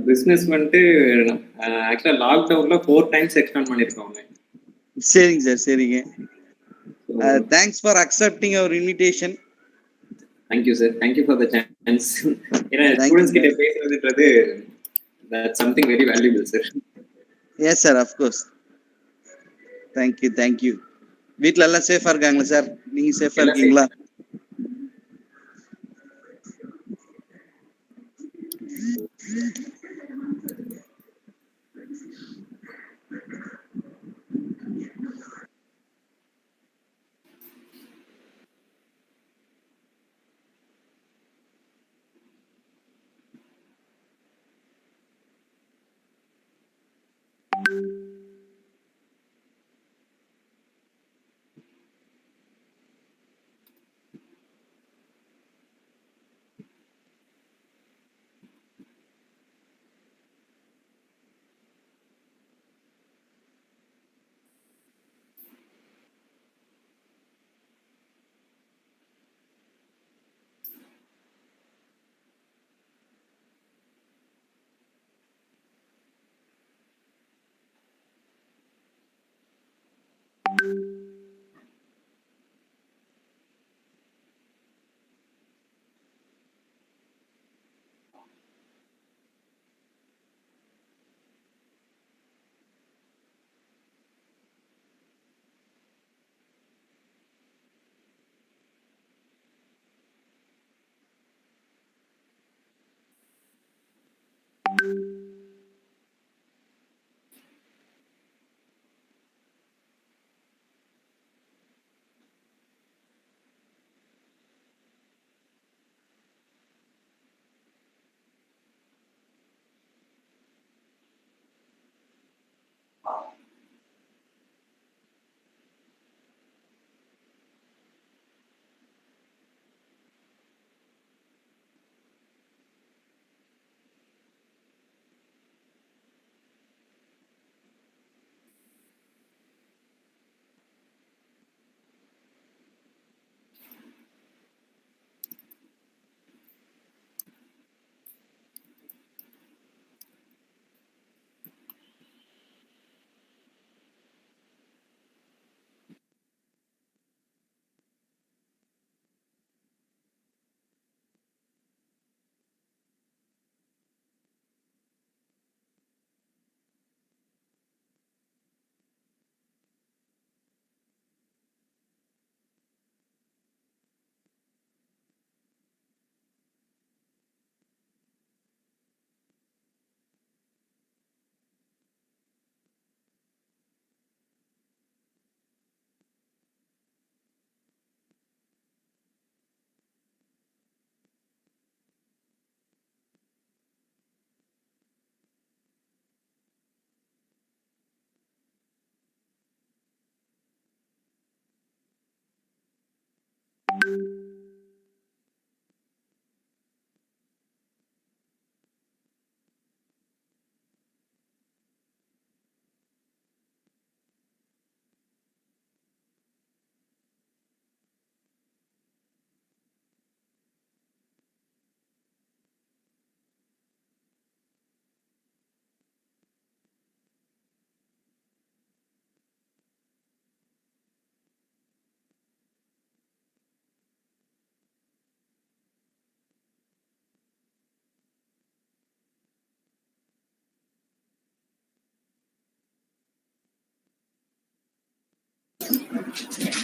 Business வந்துட்டு ஆக்சுவலா லாக்டவுன்ல 4 டைம்ஸ் எக்ஸ்பேண்ட் பண்ணிருக்கோங்க. சரிங்க சார், சரிங்க. Thanks for accepting our invitation. Thank you sir, thank you for the chance. ஏன்னா ஸ்டூடெண்ட்ஸ் கிட்ட பேசுறதுன்றது that's something very valuable sir. Yes sir, of course. Thank you. வீட்ல எல்லாம் சேஃபா இருக்காங்களா சார்? நீங்க சேஃபா இருக்கீங்களா?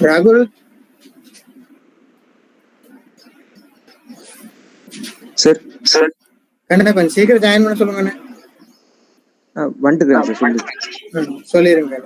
ராகுல் சார் கண்ணா கொஞ்சம் சீக்கிரம் ஜாயின் பண்ண சொல்லுங்க. வந்துட்டுறேன் சார், சொல்லிடுங்க.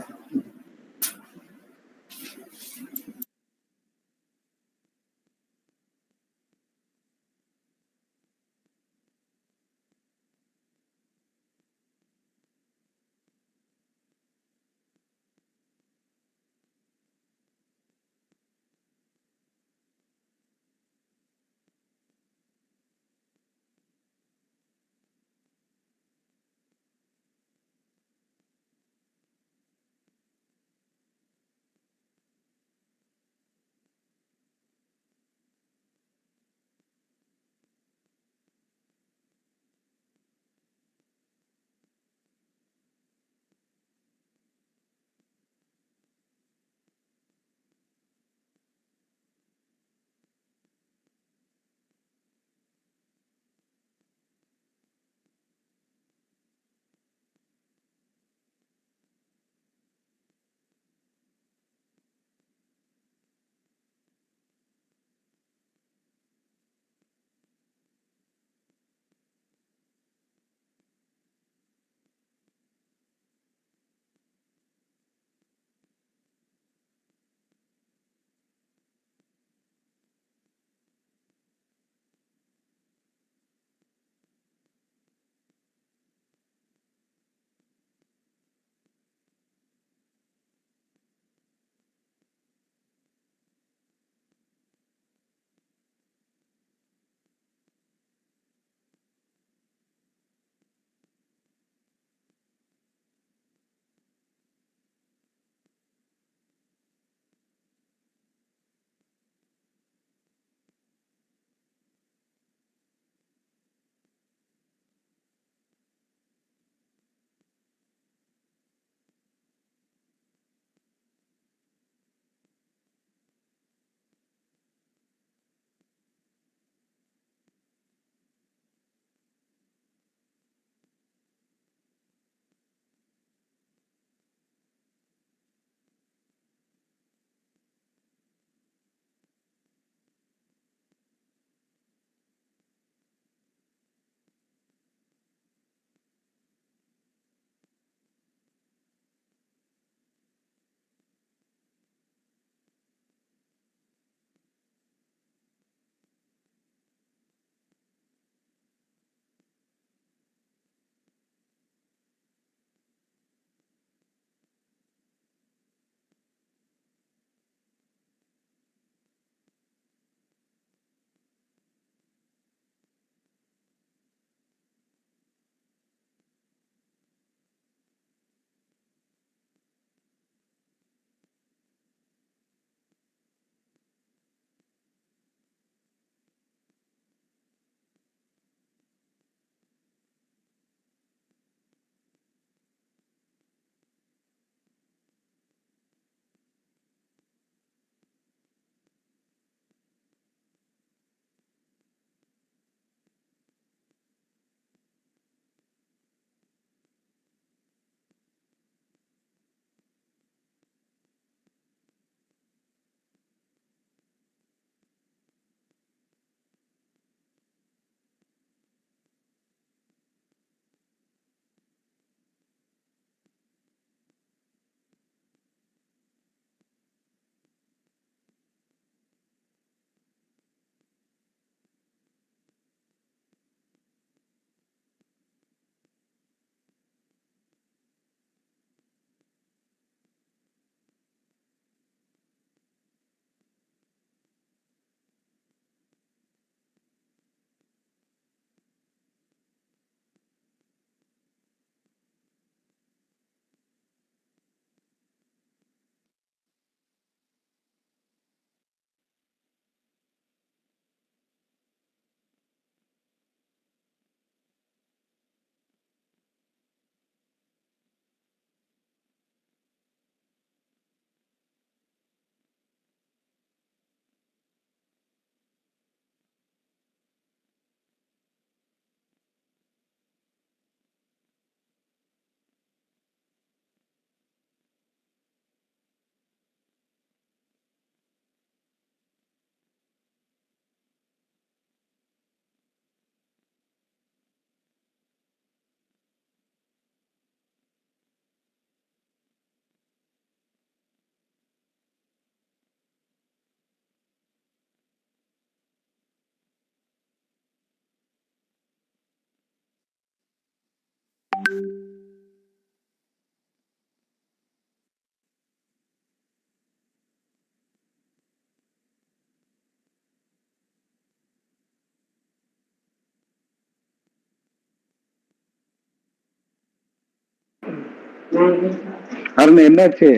அருண் என்னாச்சு?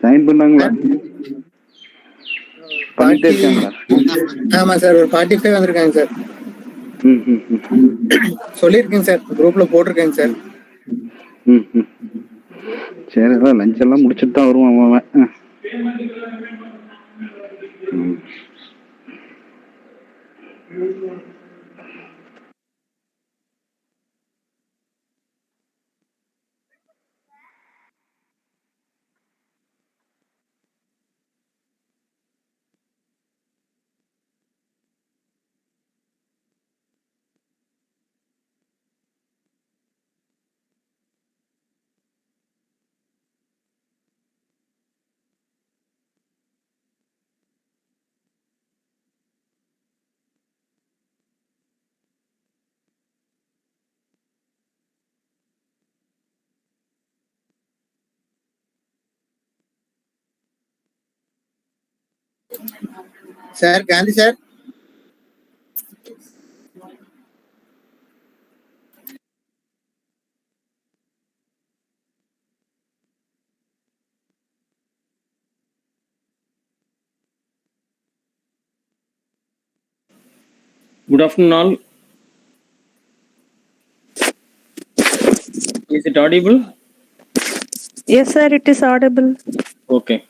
சைன் பண்ணாங்களா? பண்ணிட்டே இருக்காங்களா? ஆமா சார், ஒரு 45 வந்திருக்காங்க சார். ம் ம் ம் சொல்லியிருக்கேங்க சார், குரூப்ல போட்டிருக்கேங்க சார். ம் ம் சரி, அதான் லஞ்ச் எல்லாம் முடிச்சுட்டு தான் வருவான் அவன். ம். Sir Gandhi sir. Good afternoon, all. Is it audible? Yes, sir, it is audible. Okay.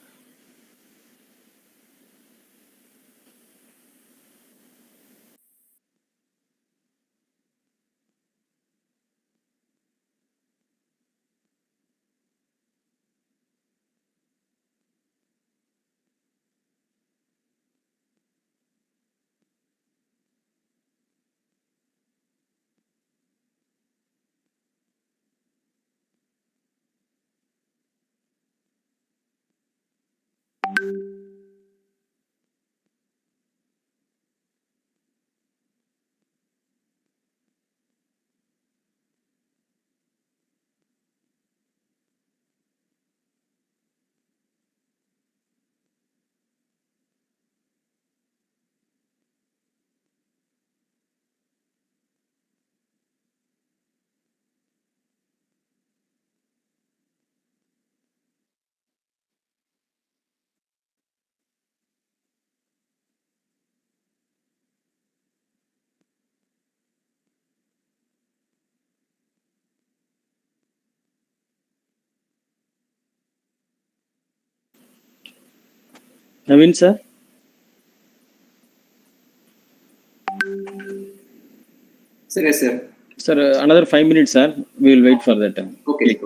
Naveen, sir? Sir, yes, sir. Sir, another 5 minutes, sir. We will wait for that. Okay.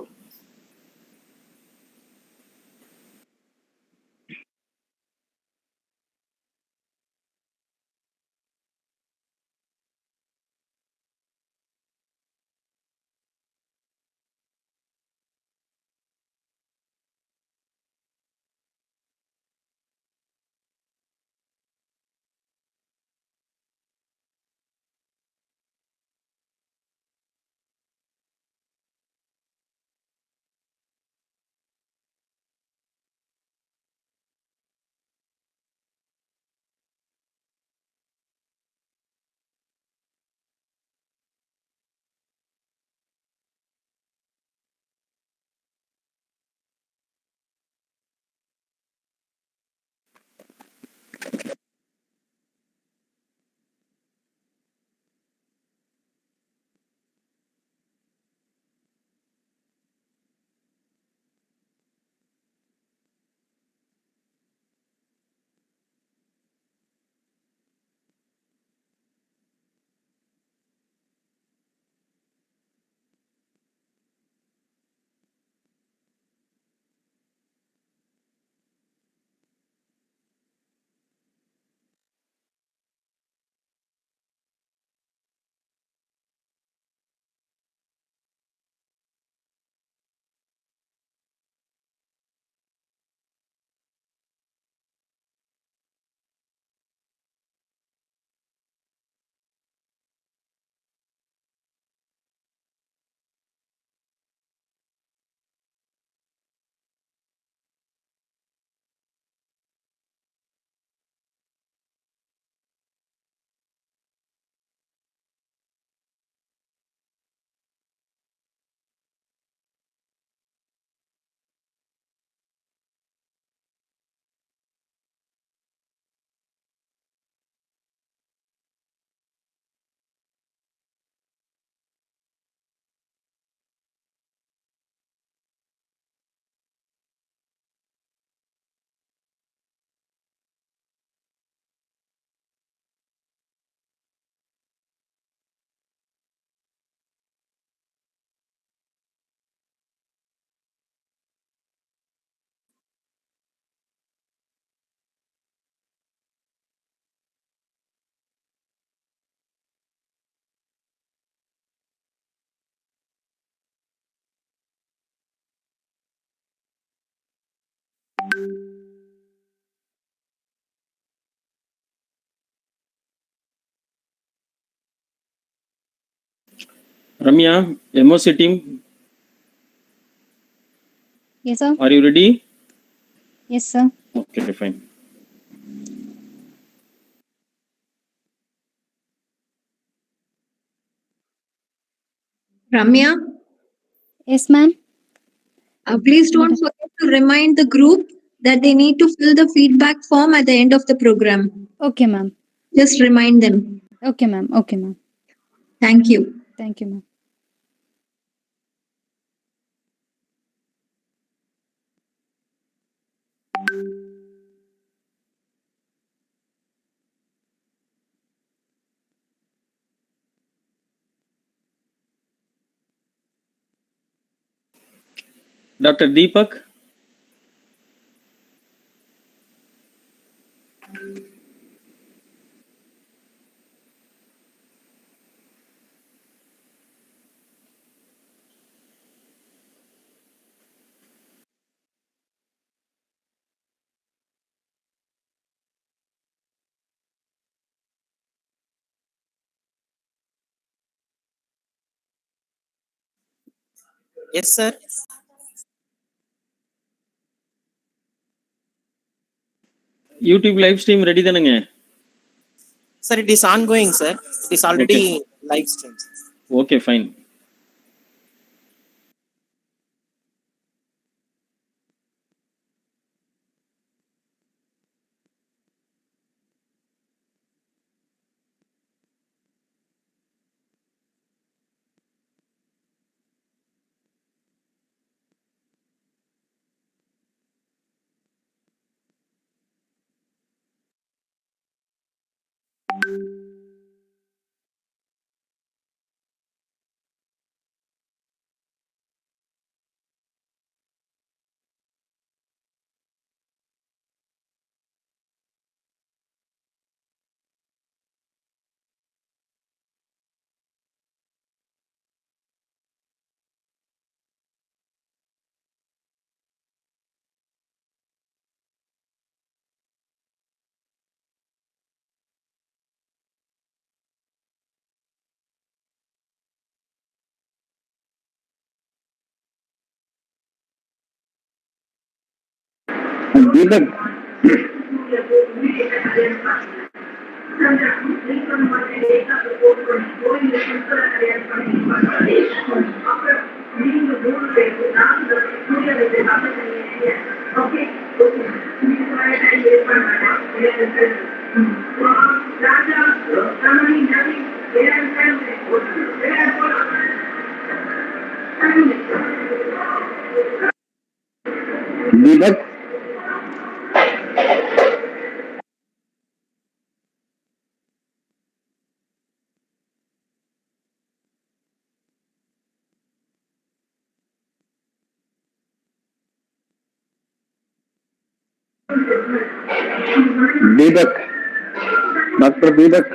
Ramya, MOC team, Yes, sir. are you ready? Yes, sir. Okay, fine. Ramya, Yes, ma'am. please don't forget to remind the group that they need to fill the feedback form at the end of the program. Okay, ma'am. Just remind them. Okay, ma'am. Okay, ma'am. Thank you. Thank you, ma'am. Dr. Deepak, Yes, sir. YouTube live stream ready தானங்க? Sir, it is ongoing, sir. It is already live stream. Okay, fine. Deepak, Deepak, Deepak, Dr. Deepak.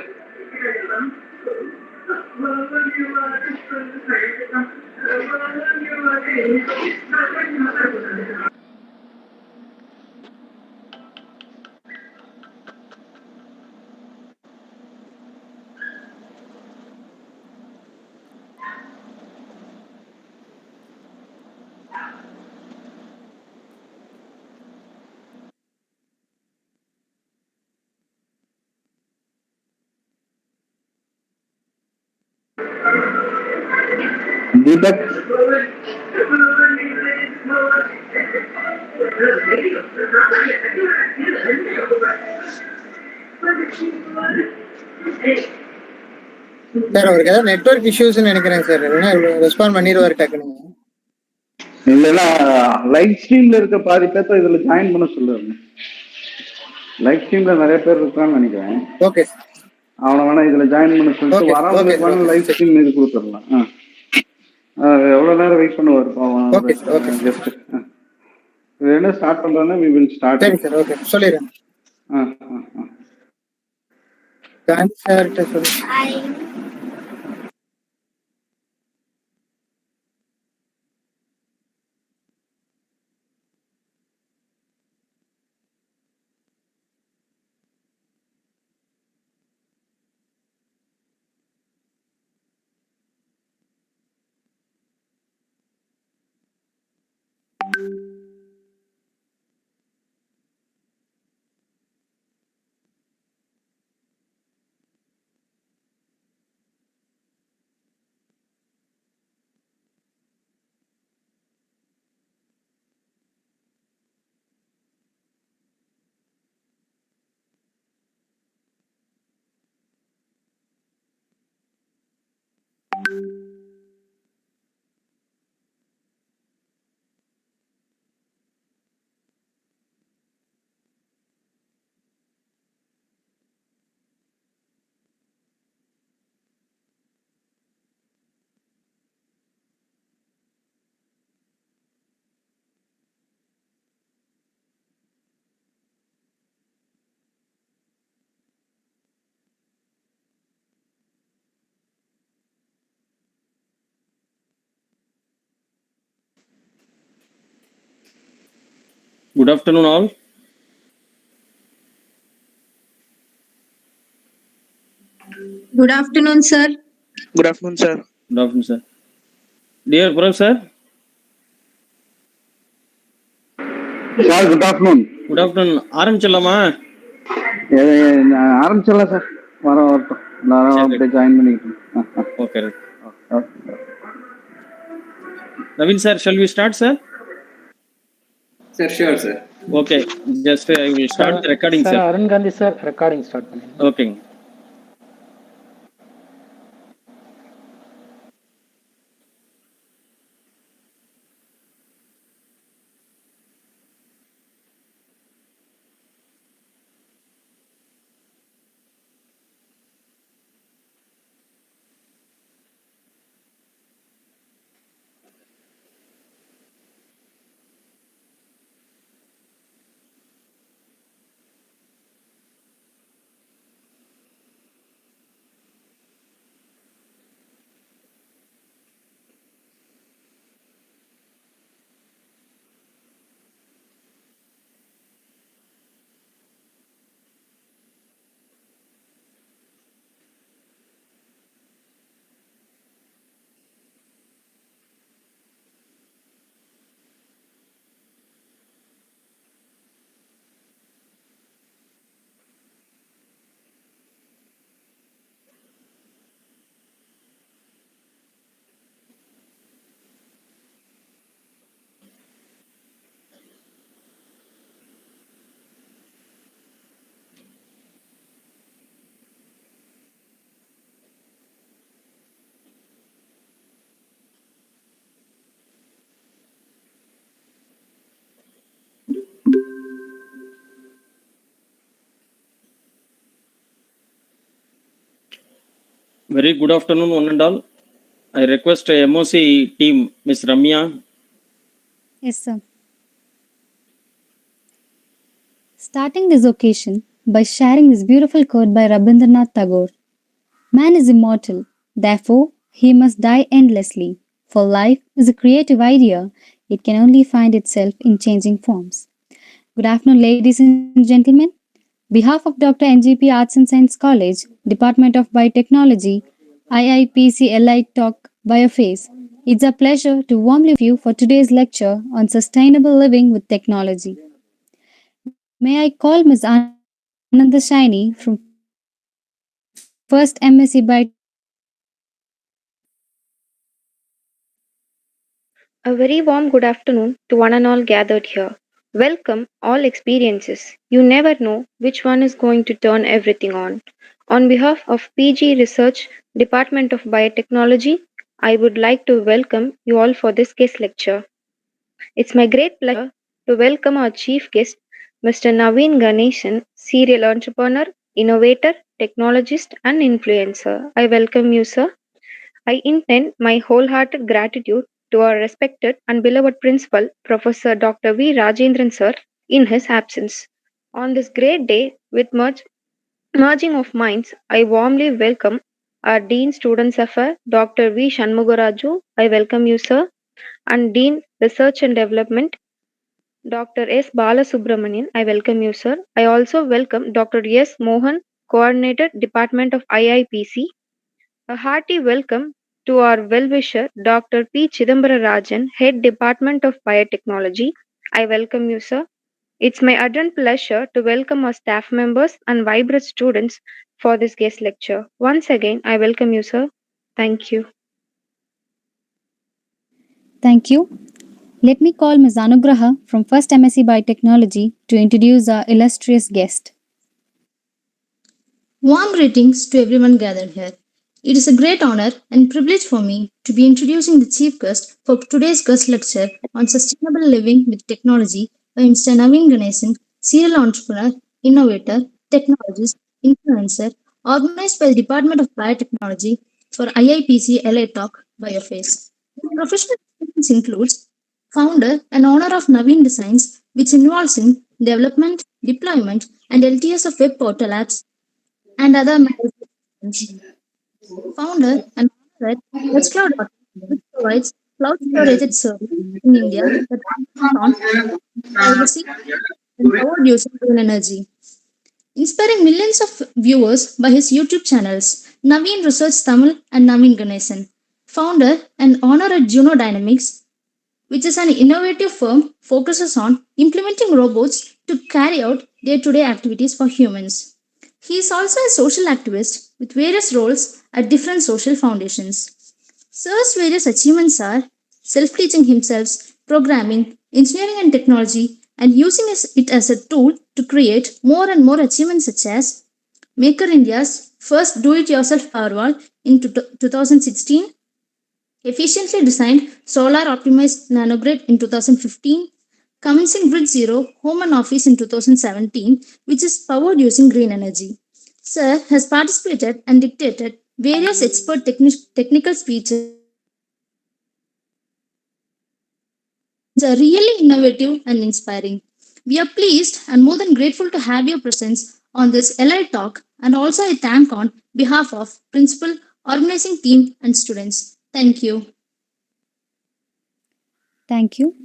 Deepak, sir அவருக்கு ஏதாவது network இஷ்யூஸ்னு நினைக்கிறேன் sir. Respond பண்ணிடுவாரு டக்குனு. இல்லைன்னா live ஸ்ட்ரீம்ல இருக்க பாதி பேர்த்த இதுல ஜாயின் பண்ண சொல்லுவாங்க. லைவ் ஸ்ட்ரீம்ல நிறைய பேர் இருக்கான்னு நினைக்கிறேன். ஓகே. அவனை வேணா இதுல ஜாயின் பண்ண சொல்லிட்டு வரவங்களுக்கு வேணா லைவ் ஸ்ட்ரீம் இது கொடுத்துடலாம். எவ்வளவு நேரம் வெயிட் பண்ணுவார் பாவம் கெஸ்ட். என்ன ஸ்டார்ட் பண்றானே we will start. சரி சார், ஓகே சொல்லிடுறேன். சார் சொல்லு. Good afternoon, all. Good afternoon, sir. Good afternoon, sir. Good afternoon, sir. Dear Professor, sir good afternoon. good afternoon. ஆரம்பிச்சிடலாமா? ஆரம்பிச்சிடலாம் சார். வரட்டும் எல்லாரும் அப்படியே ஜாயின் பண்ணிக்கிட்டோம். Okay. Naveen sir, shall we start, sir? Sir, sure, sir. Okay, just I will start the recording, sir. Arun Gandhi sir, recording start பண்ணுங்க. Okay. Very good afternoon, one and all. I request MOC team, Ms. Ramya. Yes, sir. Starting this occasion by sharing this beautiful quote by Rabindranath Tagore. Man is immortal, therefore he must die endlessly. For life is a creative idea, it can only find itself in changing forms. Good afternoon, ladies and gentlemen. Behalf of Dr. NGP Arts and Science College, Department of Biotechnology, IIPC LI Talk Biophase, it's a pleasure to warmly welcome you for today's lecture on sustainable living with technology. May I call Ms. Ananda Shaini from First MSc Biotechnology. A very warm good afternoon to one and all gathered here. Welcome all experiences. You never know which one is going to turn everything on. On behalf of PG Research, Department of Biotechnology, I would like to welcome you all for this guest lecture. It's my great pleasure to welcome our chief guest, Mr. Naveen Ganesan, serial entrepreneur, innovator, technologist, and influencer. I welcome you, sir. I intend my wholehearted gratitude to our respected and beloved principal, Professor Dr. V. Rajendran sir, in his absence. On this great day, with much merging of minds, I warmly welcome our Dean Students Affairs, Dr. V. Shanmugaraju. I welcome you, sir. And Dean Research and Development, Dr. S. Balasubramanian. I welcome you, sir. I also welcome Dr. S. Mohan, Coordinator, Department of IIPC. A hearty welcome to our well-wisher, Dr. P. Chidambara Rajan, Head Department of Biotechnology. I welcome you, sir. It's my ardent pleasure to welcome our staff members and vibrant students for this guest lecture. Once again, I welcome you, sir. Thank you. Thank you. Let me call Ms. Anugraha from First MSc Biotechnology to introduce our illustrious guest. Warm greetings to everyone gathered here. It is a great honor and privilege for me to be introducing the chief guest for today's guest lecture on sustainable living with technology by Mr. Naveen Ganesan, serial entrepreneur, innovator, technologist, influencer, organized by the Department of Biotechnology for IIPC LA Talk Biophase. His professional experience includes founder and owner of Naveen Designs, which involves in development, deployment, and LTS of web portal apps and other management. Founder and owner at Xcloud, which provides cloud storage service in India that runs on privacy, and powered using green energy. Inspiring millions of viewers by his YouTube channels, Naveen Research Tamil and Naveen Ganesan, founder and owner at Juno Dynamics, which is an innovative firm focuses on implementing robots to carry out day-to-day activities for humans. He is also a social activist with various roles at different social foundations. Sir's various achievements are self-teaching himself, programming, engineering and technology, and using it as a tool to create more and more achievements such as Maker India's first do-it-yourself Powerwall in 2016, efficiently designed solar optimized nanogrid in 2015, commencing Grid Zero home and office in 2017, which is powered using green energy. Sir has participated and dictated various expert technical speeches are really innovative and inspiring. We are pleased and more than grateful to have your presence on this LI talk, and also I thank on behalf of principal, organizing team and students. Thank you. Thank you.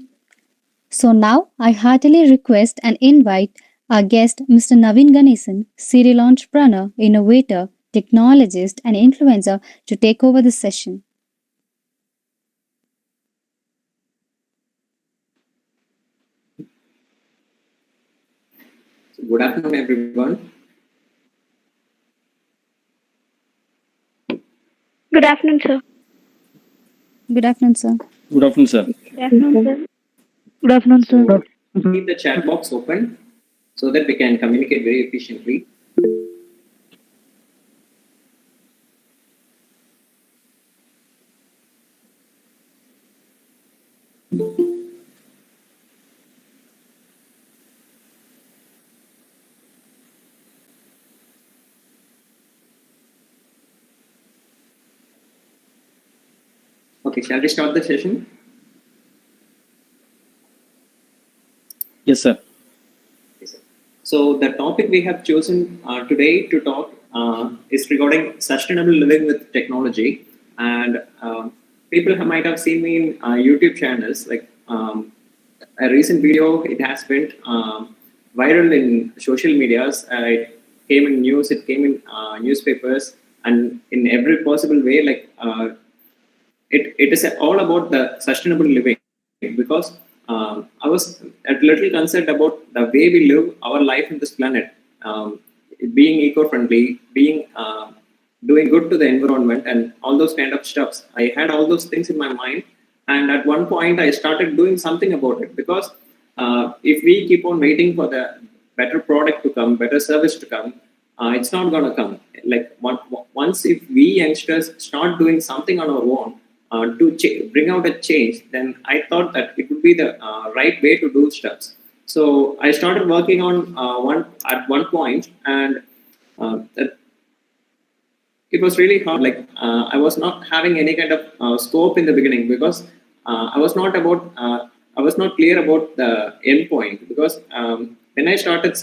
So now I heartily request and invite our guest, Mr. Naveen Ganesan, serial entrepreneur, innovator, technologist, and influencer, to take over the session. Good afternoon, everyone. Good afternoon, sir. Good afternoon, sir. Good afternoon, sir. Good afternoon, sir. Good afternoon, sir. Keep the chat box open so that we can communicate very efficiently. Okay, shall we start the session? Yes, sir. So the topic we have chosen today to talk is regarding sustainable living with technology. And people might have seen me in YouTube channels, like a recent video. It has went viral in social medias. It came in news, it came in newspapers, and in every possible way. Like it is all about the sustainable living, because I was a little concerned about the way we live our life in this planet, being eco-friendly, being doing good to the environment, and all those kind of stuffs. I had all those things in my mind, and at one point I started doing something about it, because if we keep on waiting for the better product to come, better service to come, it's not going to come. Like once if we youngsters start doing something on our own, to bring out a change, then I thought that it would be the right way to do stuff. So I started working on one point, and it was really hard. Like I was not having any kind of scope in the beginning, because I was not clear about the end point. Because when I started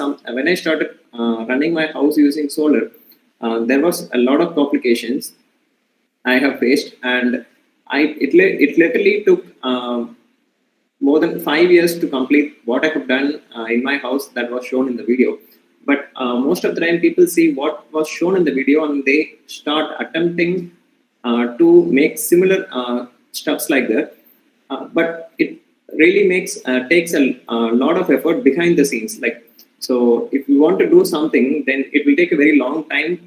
running my house using solar, there was a lot of complications I have faced, and it literally took more than 5 years to complete what I have done in my house that was shown in the video. But most of the time people see what was shown in the video, and they start attempting to make similar stuffs like that. But it really takes a lot of effort behind the scenes. Like, so if you want to do something, then it will take a very long time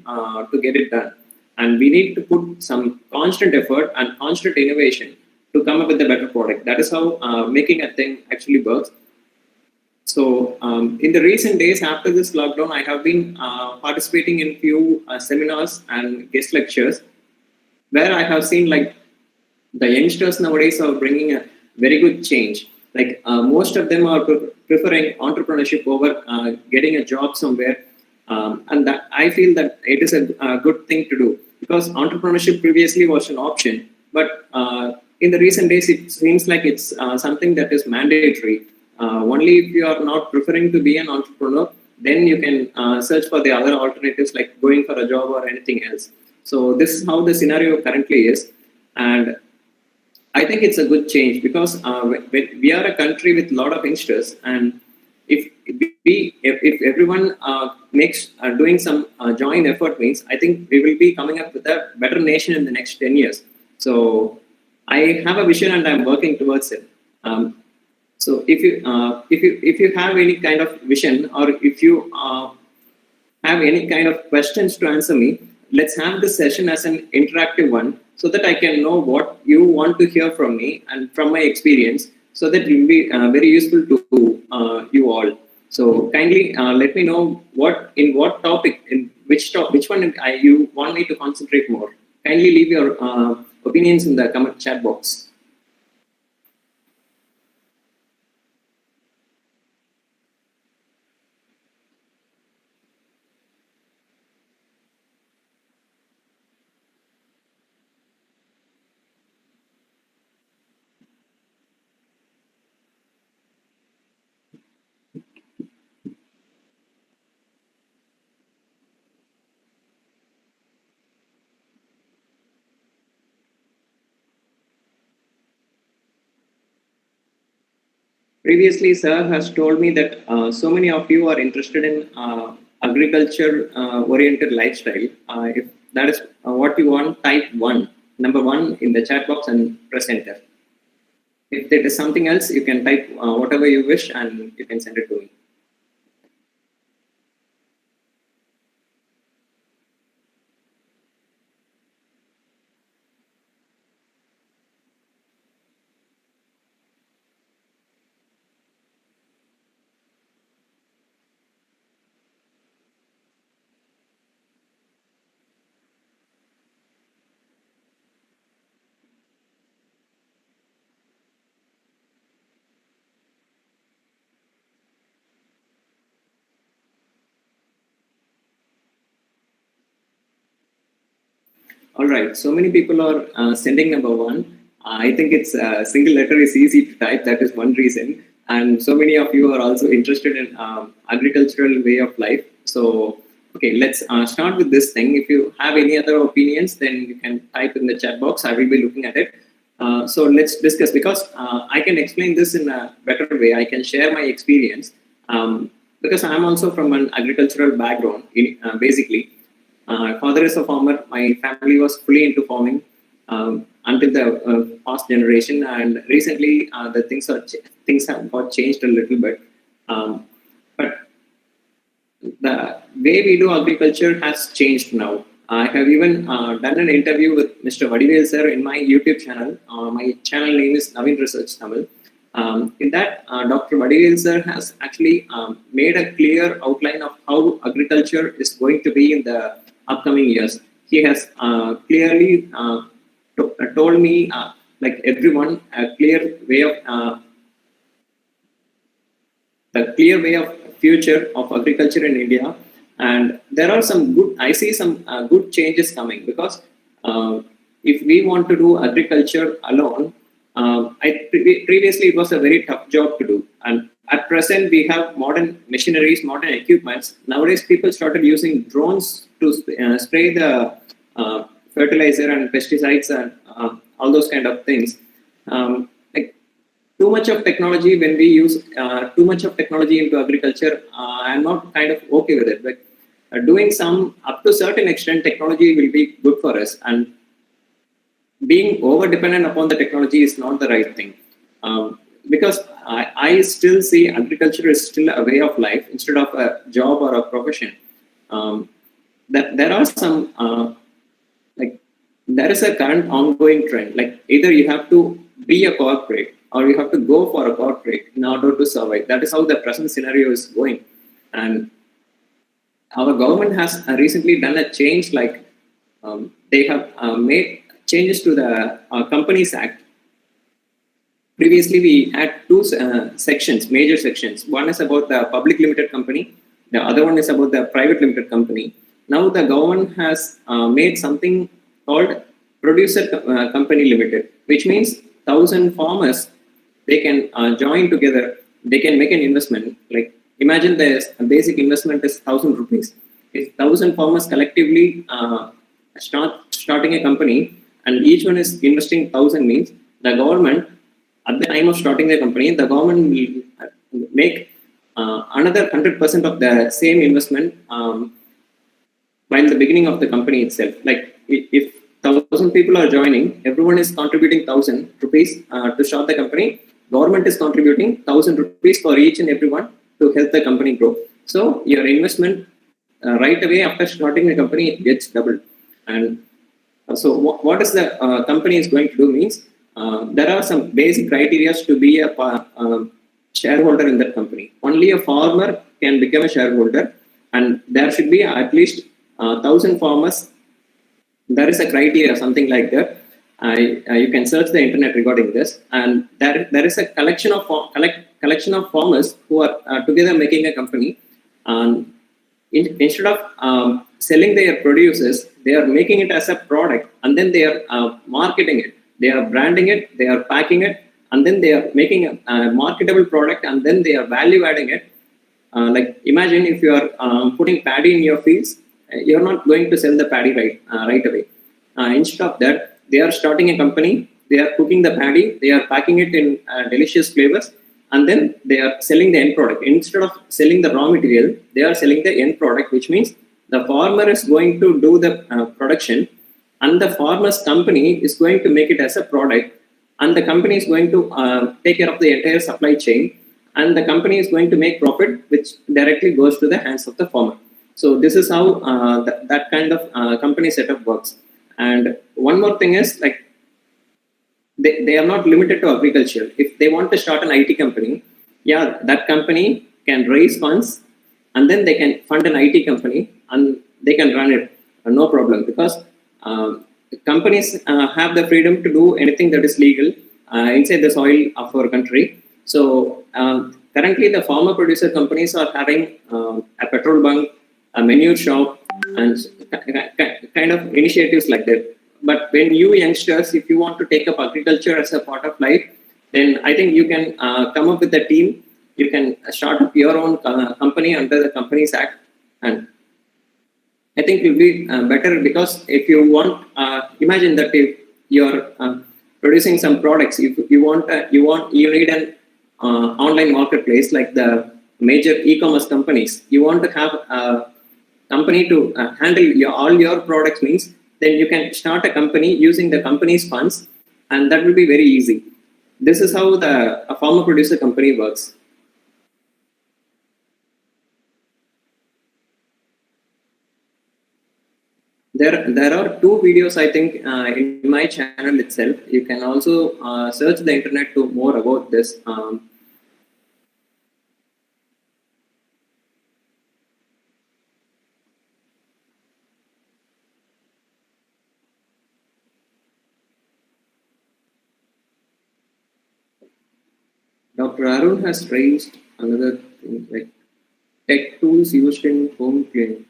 to get it done. And we need to put some constant effort and constant innovation to come up with a better product. That is how making a thing actually works. So in the recent days after this lockdown, I have been participating in few seminars and guest lectures, where I have seen like the youngsters nowadays are bringing a very good change. Like most of them are preferring entrepreneurship over getting a job somewhere. And that I feel that it is a good thing to do, because entrepreneurship previously was an option, but in the recent days it seems like it's something that is mandatory. Only if you are not preferring to be an entrepreneur, then you can search for the other alternatives, like going for a job or anything else. So this is how the scenario currently is. And I think it's a good change because we are a country with a lot of youngsters, and if everyone makes doing some joint effort means, I think we will be coming up with a better nation in the next 10 years. So I have a vision and I'm working towards it. So if you have any kind of vision, or if you have any kind of questions to answer me, let's have this session as an interactive one, so that I can know what you want to hear from me and from my experience, so that it will be very useful to you all. So kindly let me know what topic, in which one you want me to concentrate more. Kindly leave your opinions in the comment chat box. Previously, sir has told me that so many of you are interested in agriculture-oriented lifestyle. If that is what you want, type number one in the chat box and press enter. If there is something else, you can type whatever you wish and you can send it to me. All right, so many people are sending number one. I think it's single letter is easy to type. That is one reason. And so many of you are also interested in agricultural way of life. So, okay, let's start with this thing. If you have any other opinions, then you can type in the chat box. I will be looking at it. So let's discuss, because I can explain this in a better way. I can share my experience because I'm also from an agricultural background, basically. Father is a farmer. My family was fully into farming until the past generation, and recently the things have got changed a little bit. But the way we do agriculture has changed now. I have even done an interview with Mr. Vadivel sir in my YouTube channel. My channel name is Navin Research Tamil. In that, Dr. Vadivel sir has actually made a clear outline of how agriculture is going to be in the upcoming years. He has clearly told me, like everyone, a clear way of future of agriculture in India. And there are some good, I see some good changes coming, because if we want to do agriculture alone, previously it was a very tough job to do. And at present, we have modern machineries, modern equipments. Nowadays, people started using drones to spray the fertilizer and pesticides and all those kind of things. Like too much of technology, when we use too much of technology into agriculture, I'm not kind of okay with it. But doing some, up to a certain extent, technology will be good for us. And being over-dependent upon the technology is not the right thing. Because I still see agriculture is still a way of life instead of a job or a profession. That there are some, like there is a current ongoing trend. Like either you have to be a corporate or you have to go for a corporate in order to survive. That is how the present scenario is going. And our government has recently done a change, like they have made changes to the Companies Act. Previously, we had two sections, major sections. One is about the public limited company. The other one is about the private limited company. Now the government has made something called producer company limited, which means 1,000 farmers, they can join together. They can make an investment. Like imagine the basic investment is 1,000 rupees. If 1,000 farmers collectively starting a company, and each one is investing 1,000 means the government, at the time of starting the company, the government will make another 100% of the same investment while the beginning of the company itself. Like if 1,000 people are joining, everyone is contributing 1,000 rupees to start the company. Government is contributing 1,000 rupees for each and everyone to help the company grow. So your investment right away after starting the company gets doubled. And so what is the company is going to do means there are some basic criteria to be a shareholder in that company. Only a farmer can become a shareholder, and there should be at least 1,000 farmers. There is a criteria, something like that. You can search the internet regarding this, and there is a collection of farmers who are together making a company. Instead of selling their produces, they are making it as a product, and then they are marketing it. They are branding it, they are packing it, and then they are making a marketable product, and then they are value adding it. Like imagine if you are putting paddy in your fields, you're not going to sell the paddy right away. Instead of that, they are starting a company, they are cooking the paddy, they are packing it in delicious flavors, and then they are selling the end product. Instead of selling the raw material, they are selling the end product, which means the farmer is going to do the production, and the farmer's company is going to make it as a product, and the company is going to take care of the entire supply chain, and the company is going to make profit, which directly goes to the hands of the farmer. So this is how that kind of company setup works. And one more thing is, like, they are not limited to agriculture. If they want to start an IT company, yeah, that company can raise funds, and then they can fund an IT company, and they can run it, no problem, because companies have the freedom to do anything that is legal inside the soil of our country. So currently the farmer producer companies are having a petrol bunk, a manure shop, and kind of initiatives like that. But when you youngsters, if you want to take up agriculture as a part of life, then I think you can come up with a team. You can start up your own company under the Companies Act, and I think it will be better, because if you want, imagine that if you're producing some products, if you need an online marketplace like the major e-commerce companies. You want to have a company to handle all your products means, then you can start a company using the company's funds, and that will be very easy. This is how a farmer producer company works. There are 2 videos, I think, in my channel itself. You can also search the internet to more about this. Dr. Arun has raised another thing, like tech tools used in home cleaning.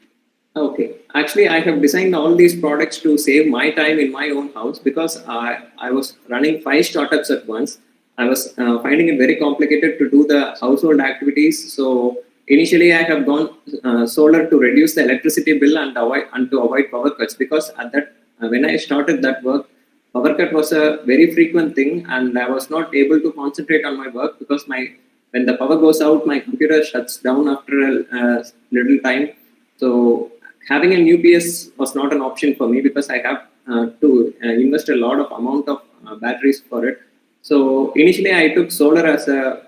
Okay, actually I have designed all these products to save my time in my own house, because I was running 5 startups at once. I was finding it very complicated to do the household activities. So initially I have gone solar to reduce the electricity bill and to avoid power cuts, because at that when I started that work, power cut was a very frequent thing, and I was not able to concentrate on my work, because when the power goes out, my computer shuts down after a little time. So having a new PS was not an option for me, because I have to invest a lot of amount of batteries for it. So initially I took solar as a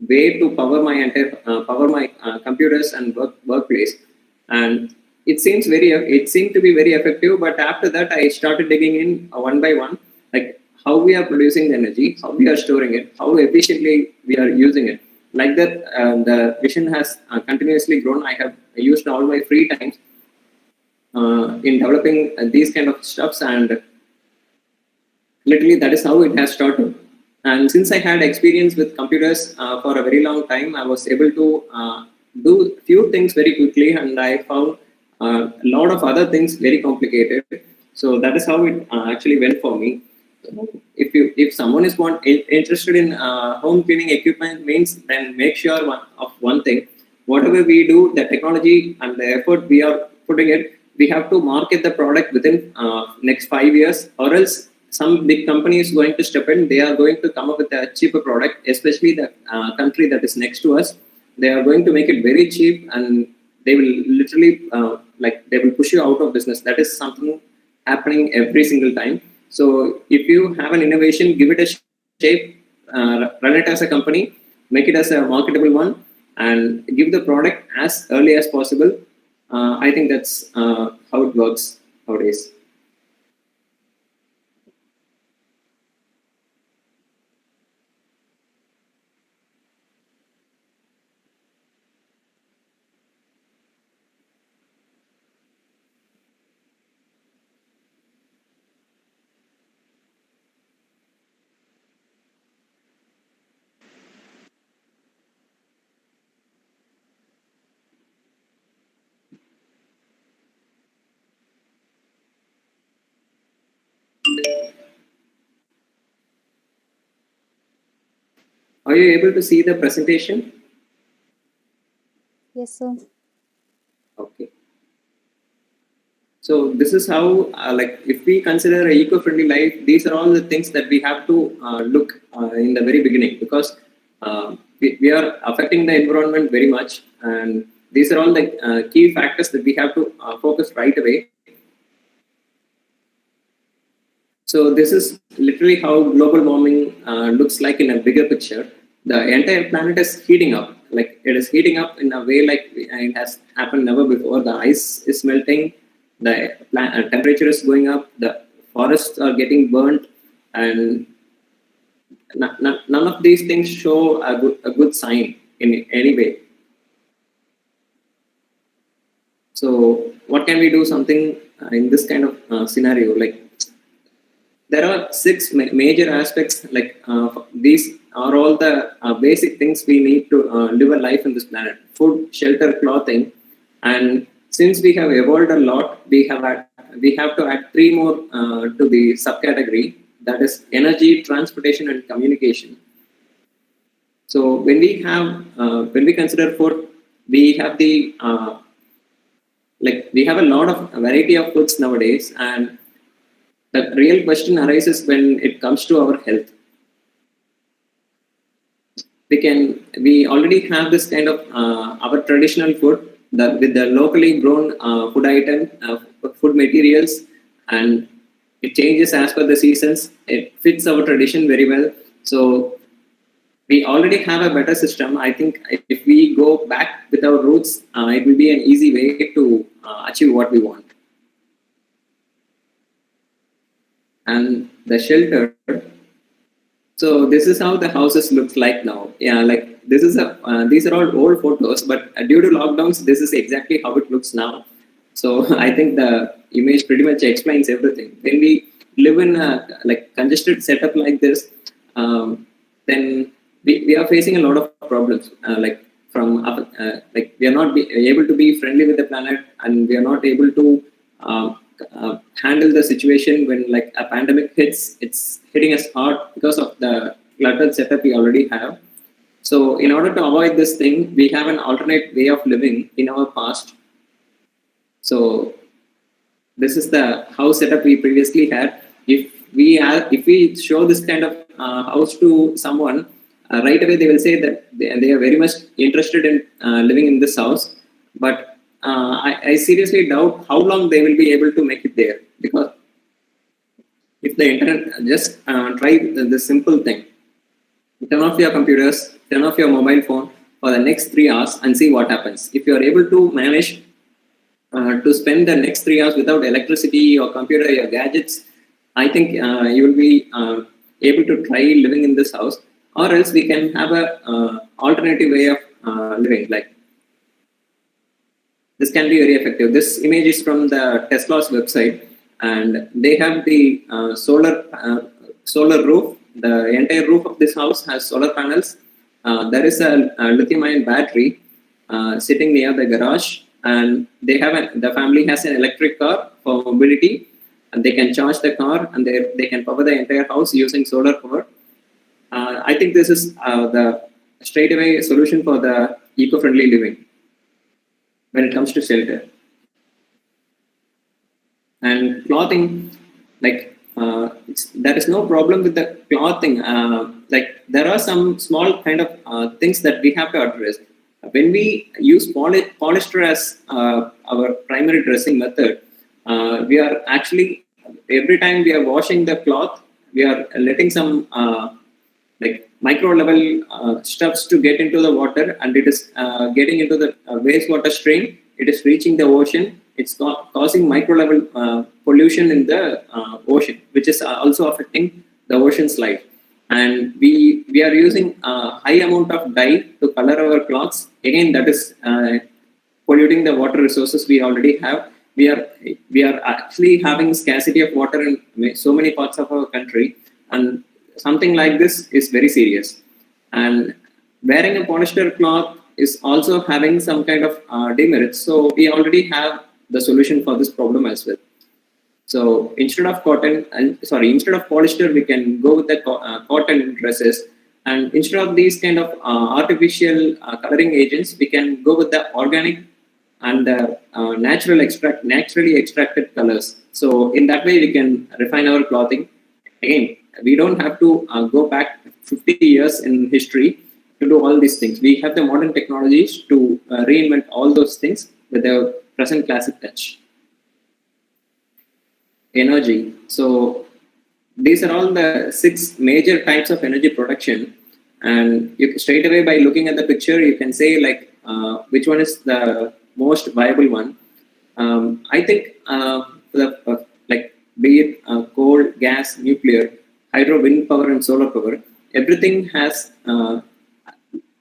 way to power my computers and workplace, and it seemed to be very effective. But after that, I started digging in one by one, like how we are producing the energy, how we are storing it, how efficiently we are using it. Like that, the vision has continuously grown. I have used all my free times in developing these kind of stuffs, and literally that is how it has started. And since I had experience with computers for a very long time, I was able to do few things very quickly, and I found a lot of other things very complicated. So that is how it actually went for me. If someone is interested in home cleaning equipment means, then make sure of one thing: whatever we do, the technology and the effort we are putting it, we have to market the product within next 5 years, or else some big company is going to step in. They are going to come up with a cheaper product, especially the country that is next to us. They are going to make it very cheap, and they will literally they will push you out of business. That is something happening every single time. So if you have an innovation, give it a shape, run it as a company, make it as a marketable one, and give the product as early as possible. I think that's how it works nowadays. Are you able to see the presentation? Yes, sir. Okay. So this is how, if we consider an eco-friendly life, these are all the things that we have to look in the very beginning, because we are affecting the environment very much, and these are all the key factors that we have to focus right away. So this is literally how global warming looks like in a bigger picture. The entire planet is heating up. Like, it is heating up in a way like it has happened never before. The ice is melting, the temperature is going up, the forests are getting burnt, and none of these things show a good sign in any way. So what can we do something in this kind of scenario? Like, there are 6 major aspects. These are all the basic things we need to live a life in this planet: food, shelter, clothing. And since we have evolved a lot, we have to add 3 more to the subcategory, that is energy, transportation, and communication. So when we consider food, we have we have a lot of variety of foods nowadays, and the real question arises when it comes to our health. We already have this kind of our traditional food with the locally grown food item, food materials, and it changes as per the seasons. It fits our tradition very well. So we already have a better system. I think if we go back with our roots, it will be an easy way to achieve what we want. And the shelter. So this is how the houses looks like now. Yeah, these are all old photos, but due to lockdowns, this is exactly how it looks now. So I think the image pretty much explains everything. When we live in a congested setup like this, then we are facing a lot of problems. We are not able to be friendly with the planet, and we are not able to handle the situation when a pandemic hits. It's hitting us hard because of the cluttered setup we already have. So in order to avoid this thing, we have an alternate way of living in our past. So this is the house setup we previously had. If we show this kind of house to someone, right away they will say that they are very much interested in living in this house. But I seriously doubt how long they will be able to make it there, because if the internet, just try the simple thing: turn off your computers, turn off your mobile phone for the next 3 hours and see what happens. If you are able to manage to spend the next 3 hours without electricity or computer or gadgets, I think you will be able to try living in this house. Or else we can have a alternative way of living. This can be very effective. This image is from the Tesla's website, and they have the solar roof. The entire roof of this house has solar panels. There is a lithium-ion battery sitting near the garage, and the family has an electric car for mobility, and they can charge the car, and they can power the entire house using solar power. I think this is the straightaway solution for the eco-friendly living when it comes to shelter. And clothing, there is no problem with the clothing. Like there are some small kind of things that we have to address. When we use polyester as our primary dressing method, we are actually, every time we are washing the cloth, we are letting some like micro level stuffs to get into the water, and it is getting into the wastewater stream. It is reaching the ocean. It's causing micro level pollution in the ocean, which is also affecting the ocean's life. And we are using a high amount of dye to color our clothes. Again, that is polluting the water resources we already have. We are actually having scarcity of water in so many parts of our country, and something like this is very serious. And wearing a polyester cloth is also having some kind of demerits. So we already have the solution for this problem as well. So instead of instead of polyester, we can go with the cotton dresses. And instead of these kind of artificial coloring agents, we can go with the organic and the naturally extracted colors. So in that way, we can refine our clothing. Again, we don't have to go back 50 years in history to do all these things. We have the modern technologies to reinvent all those things with the present classic touch. Energy. So these are all the 6 major types of energy production. And you, straight away by looking at the picture, you can say like which one is the most viable one. I think like be it coal, gas, nuclear, hydro, wind power, and solar power, everything has a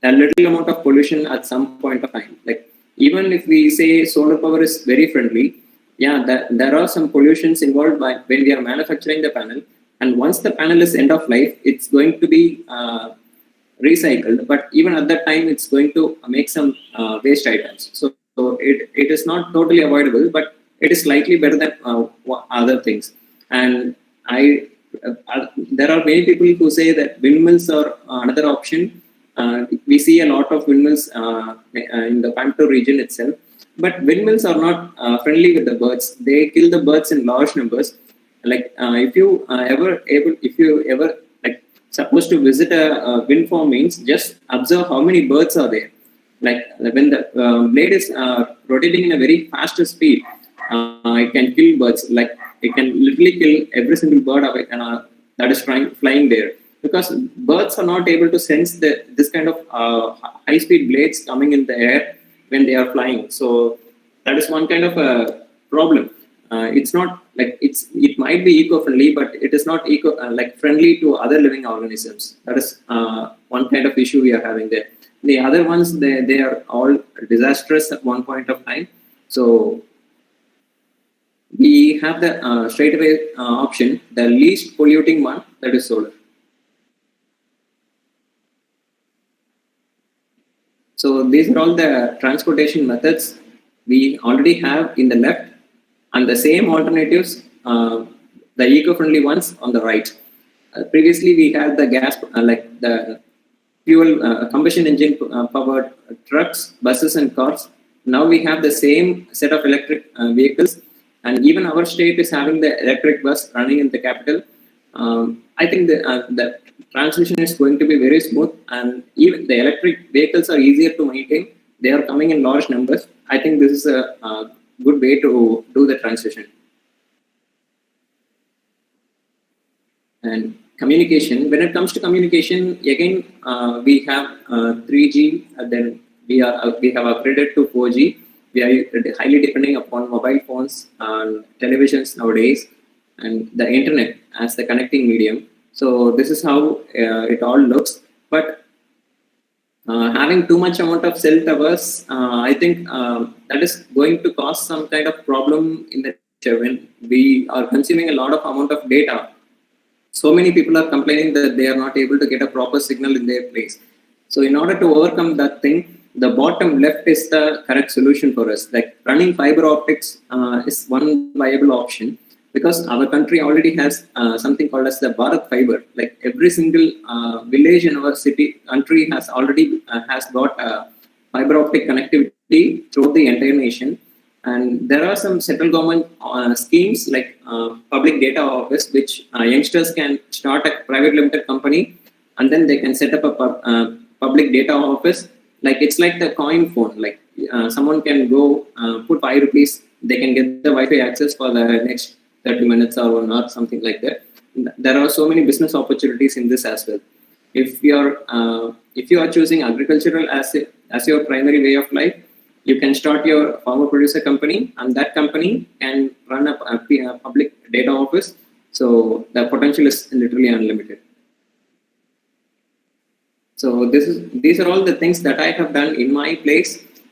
little amount of pollution at some point of time. Like even if we say solar power is very friendly, yeah, there are some pollutions involved when we are manufacturing the panel. And once the panel is end of life, it's going to be recycled. But even at that time, it's going to make some waste items. So it is not totally avoidable, but it is slightly better than other things. And there are many people who say that windmills are another option. We see a lot of windmills in the Coimbatore region itself. But windmills are not friendly with the birds. They kill the birds in large numbers. Like if you ever like supposed to visit a wind farm, means just observe how many birds are there. Like when the blade is rotating in a very fast speed, it can kill birds. Like it can literally kill every single bird that is flying there, because birds are not able to sense this kind of high speed blades coming in the air when they are flying. So that is one kind of a problem. It's not like it might be eco-friendly, but it is not like friendly to other living organisms. That is one kind of issue we are having there. The other ones, they are all disastrous at one point of time. So we have the straightaway option, the least polluting one, that is solar. So these are all the transportation methods we already have in the left, and the same alternatives, the eco-friendly ones on the right. Previously, we had the gas, like the fuel combustion engine powered trucks, buses, and cars. Now we have the same set of electric vehicles, and even our state is having the electric bus running in the capital. I think the transition is going to be very smooth, and even the electric vehicles are easier to maintain. They are coming in large numbers. I think this is a good way to do the transition. And communication. When it comes to communication, again we have 3G. Then we have upgraded to 4G. We are highly depending upon mobile phones and televisions nowadays, and the internet as the connecting medium. So this is how it all looks. But having too much amount of cell towers, I think that is going to cause some kind of problem in the future when we are consuming a lot of amount of data. So many people are complaining that they are not able to get a proper signal in their place. So in order to overcome that thing, the bottom left is the correct solution for us. Like running fiber optics is one viable option, because our country already has something called as the Bharat Fiber. Like every single village in our country has got fiber optic connectivity throughout the entire nation. And there are some central government schemes like public data office, which youngsters can start a private limited company, and then they can set up a public data office. Like it's like the coin phone. Like someone can go put 5 rupees, they can get the Wi-Fi access for the next 30 minutes or 1 hour, something like that. There are so many business opportunities in this as well. If you are choosing agricultural as your primary way of life, you can start your farmer producer company, and that company can run a public data office. So the potential is literally unlimited. So these are all the things that I have done in my place.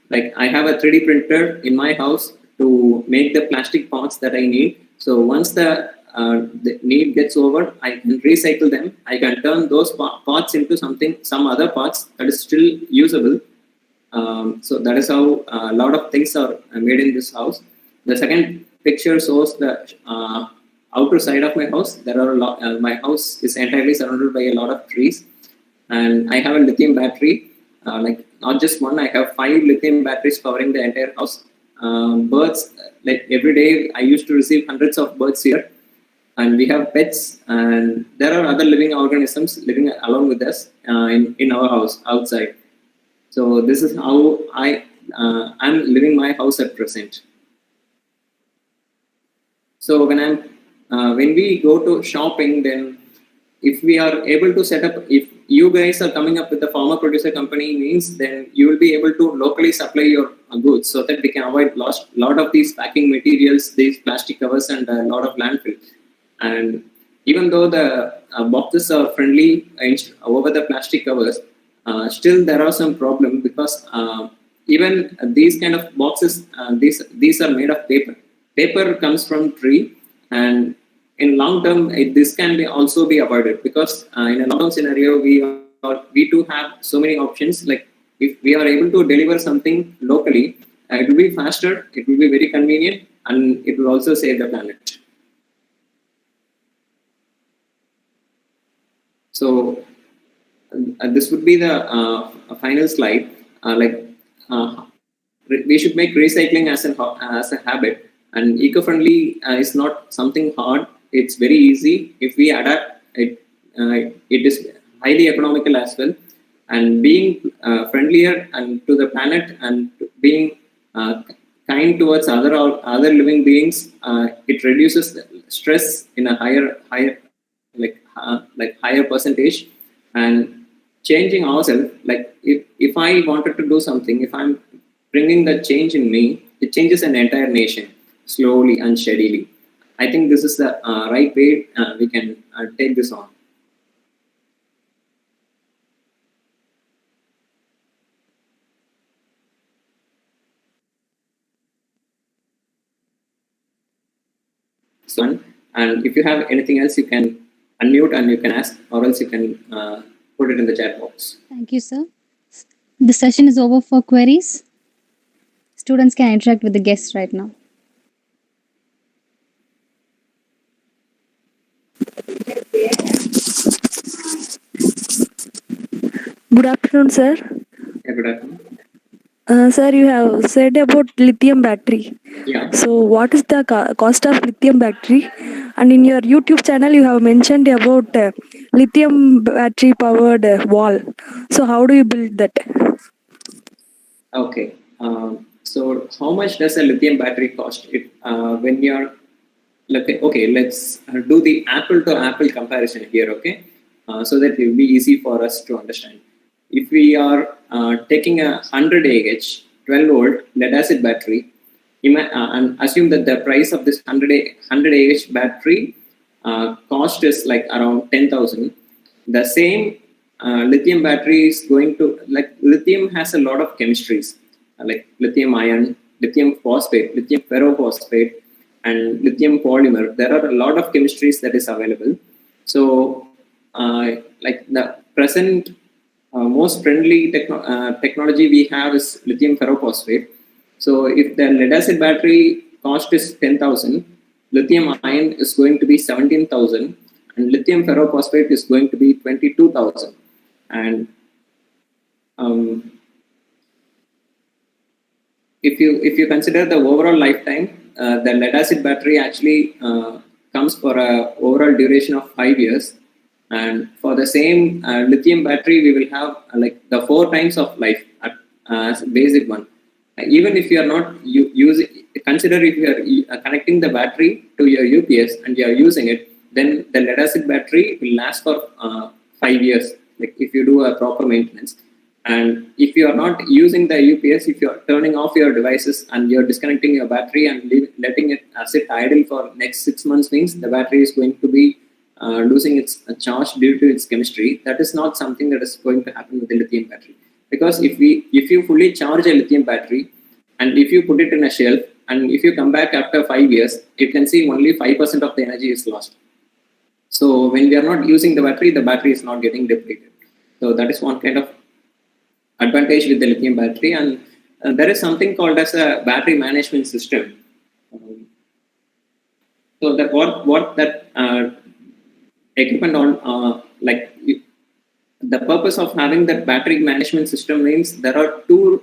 Like I have a 3D printer in my house to make the plastic parts that I need. So once the need gets over, I can recycle them. I can turn those parts into some other parts that is still usable. So that is how a lot of things are made in this house. The second picture shows the outer side of my house. There are my house is entirely surrounded by a lot of trees, and I have a lithium battery. Like not just one, I have 5 lithium batteries covering the entire house. Birds, like every day, I used to receive hundreds of birds here. And we have pets, and there are other living organisms living along with us in our house outside. So this is how I'm living my house at present. So when we go to shopping, then if we are able to set up, if you guys are coming up with the farmer producer company means, then you will be able to locally supply your goods so that we can avoid lot of these packing materials, these plastic covers, and a lot of landfill. And even though the boxes are friendly over the plastic covers, still there are some problems because even these kind of boxes, these are made of paper. Paper comes from tree, and in long term, this can also be avoided because in a long-term scenario, we do have so many options. Like if we are able to deliver something locally, it will be faster, it will be very convenient, and it will also save the planet. So this would be the final slide. We should make recycling as a habit, and eco-friendly is not something hard. It's very easy. If we adapt it, it is highly economical as well. And being friendlier and to the planet, and being kind towards other living beings, it reduces the stress in a higher higher percentage. And changing ourselves, like if I wanted to do something, if I'm bringing the change in me, it changes an entire nation slowly and steadily. I think this is the right way we can take this on. So, and if you have anything else, you can unmute and you can ask, or else you can put it in the chat box. Thank you, sir. The session is over for queries. Students can interact with the guests right now. Good afternoon, sir. Yeah, good afternoon. Sir, you have said about lithium battery. Yeah. So, what is the cost of lithium battery? And in your YouTube channel, you have mentioned about lithium battery powered wall. So, how do you build that? Okay. So, how much does a lithium battery cost? When you're okay, let's do the apple to apple comparison here. Okay, so that it will be easy for us to understand. If we are taking a 100 Ah 12 volt lead acid battery, and assume that the price of this 100 Ah battery cost is like around 10,000. The same lithium battery is going to, like, lithium has a lot of chemistries, like lithium ion, lithium phosphate, lithium ferrophosphate, and lithium polymer. There are a lot of chemistries that is available. So like the present most friendly technology we have is lithium ferrophosphate. So if the lead acid battery cost is 10,000, lithium ion is going to be 17,000, and lithium ferrophosphate is going to be 22,000. And if you consider the overall lifetime, the lead acid battery actually comes for a overall duration of 5 years, and for the same lithium battery we will have like the 4 times of life as basic one. Even if you are not using, consider if you are connecting the battery to your UPS and you are using it, then the lead acid battery will last for 5 years, like if you do a proper maintenance. And if you are not using the UPS, if you are turning off your devices and you're disconnecting your battery and letting it sit idle for next 6 months, means the battery is going to be losing its charge due to its chemistry. That is not something that is going to happen with the lithium battery. Because if you fully charge a lithium battery and if you put it in a shelf and if you come back after 5 years, you can see only 5% of the energy is lost. So when we are not using the battery is not getting depleted. So that is one kind of advantage with the lithium battery. And there is something called as a battery management system. So that what that equipment on the purpose of having that battery management system means there are 2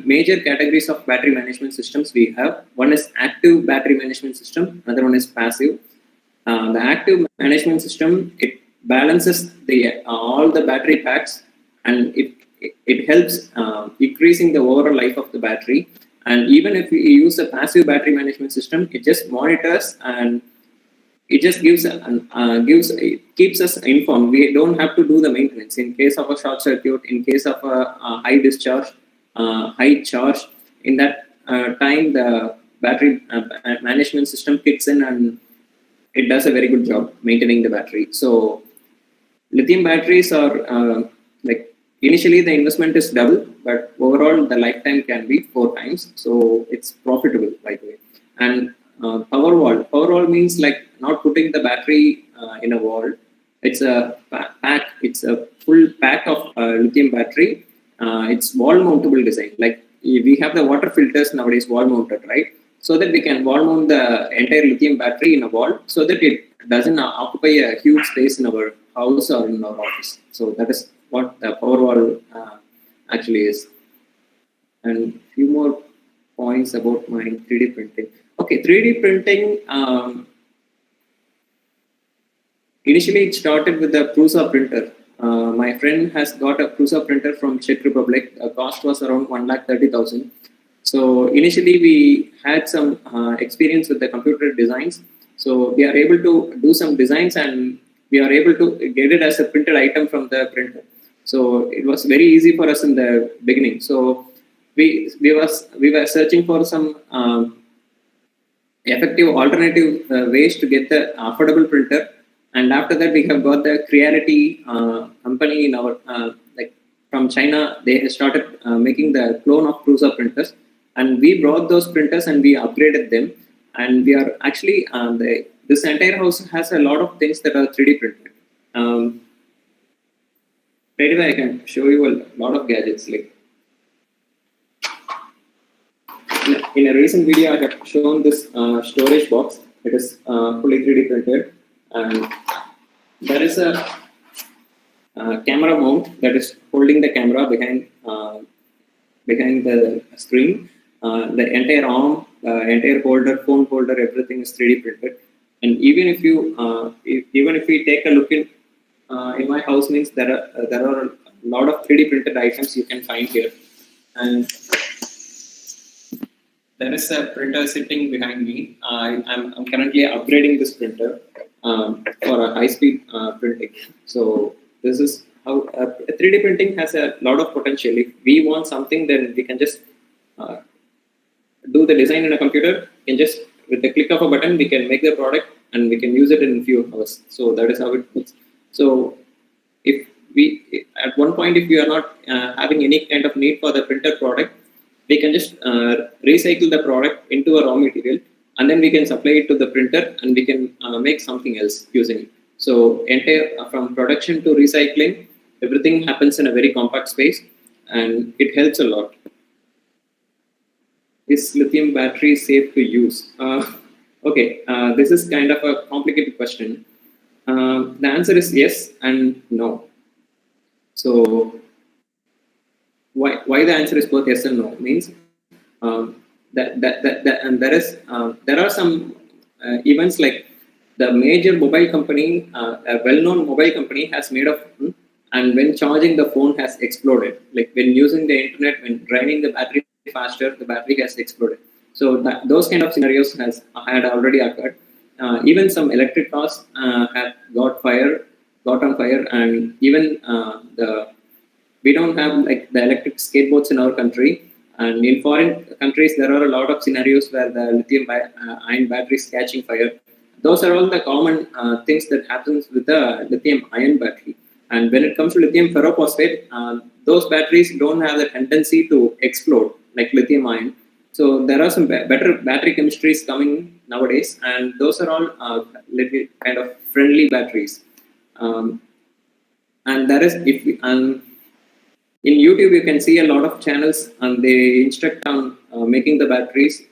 major categories of battery management systems we have. One is active battery management system, another one is passive. The active management system, it balances all the battery packs, and it helps increasing the overall life of the battery. And even if we use a passive battery management system, it just monitors and it just keeps us informed. We don't have to do the maintenance in case of a short circuit, in case of a high discharge, high charge. In that time, the battery management system kicks in and it does a very good job maintaining the battery. So lithium batteries are initially the investment is double, but overall the lifetime can be 4 times. So it's profitable, by the way. And Powerwall means like not putting the battery in a wall. It's a pack. It's a full pack of lithium battery. It's wall mountable design. Like we have the water filters nowadays wall mounted, right? So that we can wall mount the entire lithium battery in a wall, so that it doesn't occupy a huge space in our house or in our office. So that is what the Powerwall actually is. And a few more points about my 3D printing. Okay, 3D printing, initially it started with the Prusa printer. My friend has got a Prusa printer from Czech Republic. The cost was around 1,30,000. So initially we had some experience with the computer designs. So we are able to do some designs and we are able to get it as a printed item from the printer. So it was very easy for us in the beginning. So we were searching for some effective alternative ways to get the affordable printer. And after that, we have got the Creality company in our from China. They started making the clone of Prusa printers, and we brought those printers and we upgraded them. And we are actually this entire house has a lot of things that are 3D printed. Right away, I can show you a lot of gadgets. Like in a recent video, I have shown this storage box. It is fully 3D printed, and there is a camera mount that is holding the camera behind the screen. The entire arm, entire holder, phone holder, everything is 3D printed. And even if we take a look in my house, means there are a lot of 3D printed items you can find here. And there is a printer sitting behind me. I'm currently upgrading this printer for a high-speed printing. So this is how 3D printing has a lot of potential. If we want something, then we can just do the design in a computer. We can just, with the click of a button, we can make the product and we can use it in a few hours. So that is how it works. So if we, at one point, if we are not having any kind of need for the printer product, we can just recycle the product into a raw material, and then we can supply it to the printer and we can make something else using it. So entire from production to recycling, everything happens in a very compact space, and it helps a lot. Is lithium battery safe to use? Okay, this is kind of a complicated question. The answer is yes and no. So why the answer is both yes and no means and there are some events like the major mobile company, a well-known mobile company has made a phone, and when charging the phone has exploded. Like when using the internet, when draining the battery faster, the battery has exploded. So those kind of scenarios had already occurred. Even some electric cars have got on fire, and even we don't have like the electric skateboards in our country. And in foreign countries, there are a lot of scenarios where the lithium ion batteries catching fire. Those are all the common things that happens with the lithium ion battery. And when it comes to lithium ferrophosphate, those batteries don't have the tendency to explode like lithium ion. So there are some better battery chemistries coming nowadays, and those are all little kind of friendly batteries. And there is in YouTube you can see a lot of channels, and they instruct on making the batteries.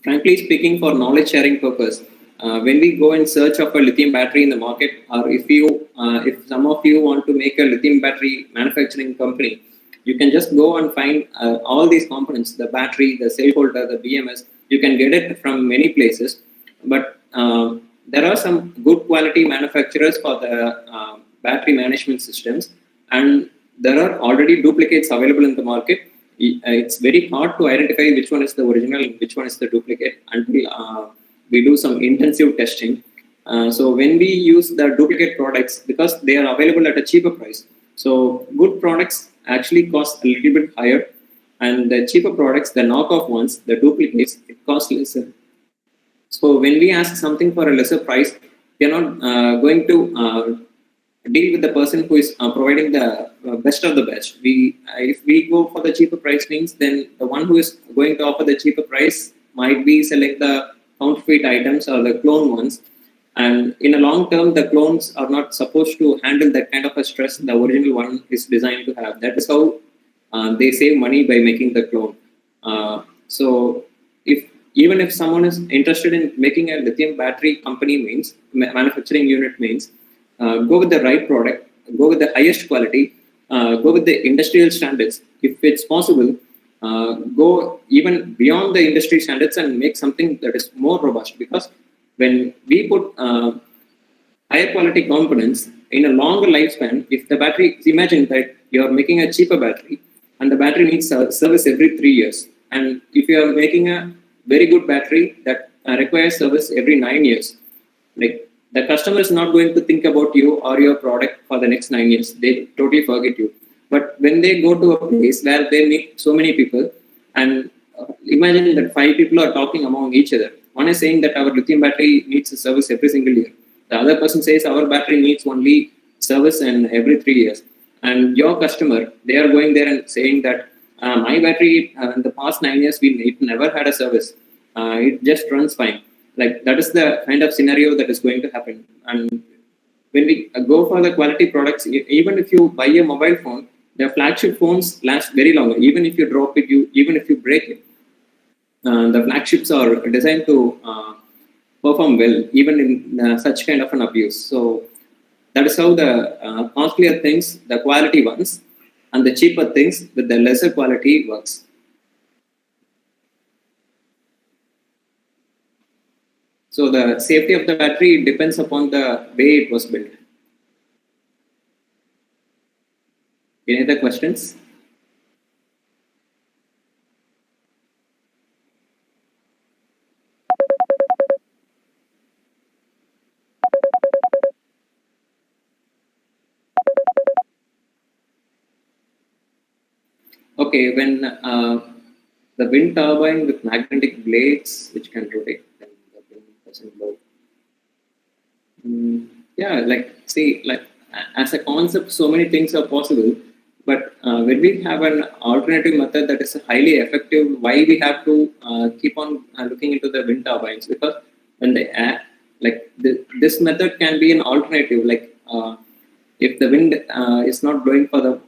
Frankly speaking, for knowledge sharing purpose, when we go in search of a lithium battery in the market, or if some of you want to make a lithium battery manufacturing company, you can just go and find all these components, the battery, the cell holder, the BMS. You can get it from many places, but there are some good quality manufacturers for the battery management systems, and there are already duplicates available in the market. It's very hard to identify which one is the original and which one is the duplicate until we do some intensive testing. So when we use the duplicate products, because they are available at a cheaper price, so good products actually cost a little bit higher, and the cheaper products, the knockoff ones, the duplicates, it costs lesser. So when we ask something for a lesser price, we are not going to deal with the person who is providing the best of the best. If we go for the cheaper price means, then the one who is going to offer the cheaper price might be select the counterfeit items or the clone ones. And in a long term, the clones are not supposed to handle that kind of a stress the original one is designed to have. That is how they save money by making the clone. So even if someone is interested in making a lithium battery company means, manufacturing unit means, go with the right product, go with the highest quality, go with the industrial standards. If it's possible, go even beyond the industry standards and make something that is more robust. Because when we put higher quality components in a longer lifespan, if the battery, imagine that you're making a cheaper battery and the battery needs service every 3 years. And if you are making a very good battery that requires service every 9 years, like the customer is not going to think about you or your product for the next 9 years. They totally forget you. But when they go to a place where they meet so many people, and imagine that 5 people are talking among each other. One is saying that our lithium battery needs a service every single year. The other person says our battery needs only service in every 3 years. And your customer, they are going there and saying that my battery in the past 9 years, it never had a service. It just runs fine. Like that is the kind of scenario that is going to happen. And when we go for the quality products, even if you buy a mobile phone, the flagship phones last very long. Even if you drop it, even if you break it, the flagships are designed to perform well, even in such kind of an abuse. So that is how the costlier things, the quality ones, and the cheaper things with the lesser quality works. So the safety of the battery depends upon the way it was built. Any other questions? Okay, when the wind turbine with magnetic blades which can rotate, then the wind doesn't blow. Yeah, like see, like as a concept, so many things are possible. But when we have an alternative method that is highly effective, why we have to keep on looking into the wind turbines? Because when they this method can be an alternative. Like if the wind is not blowing for the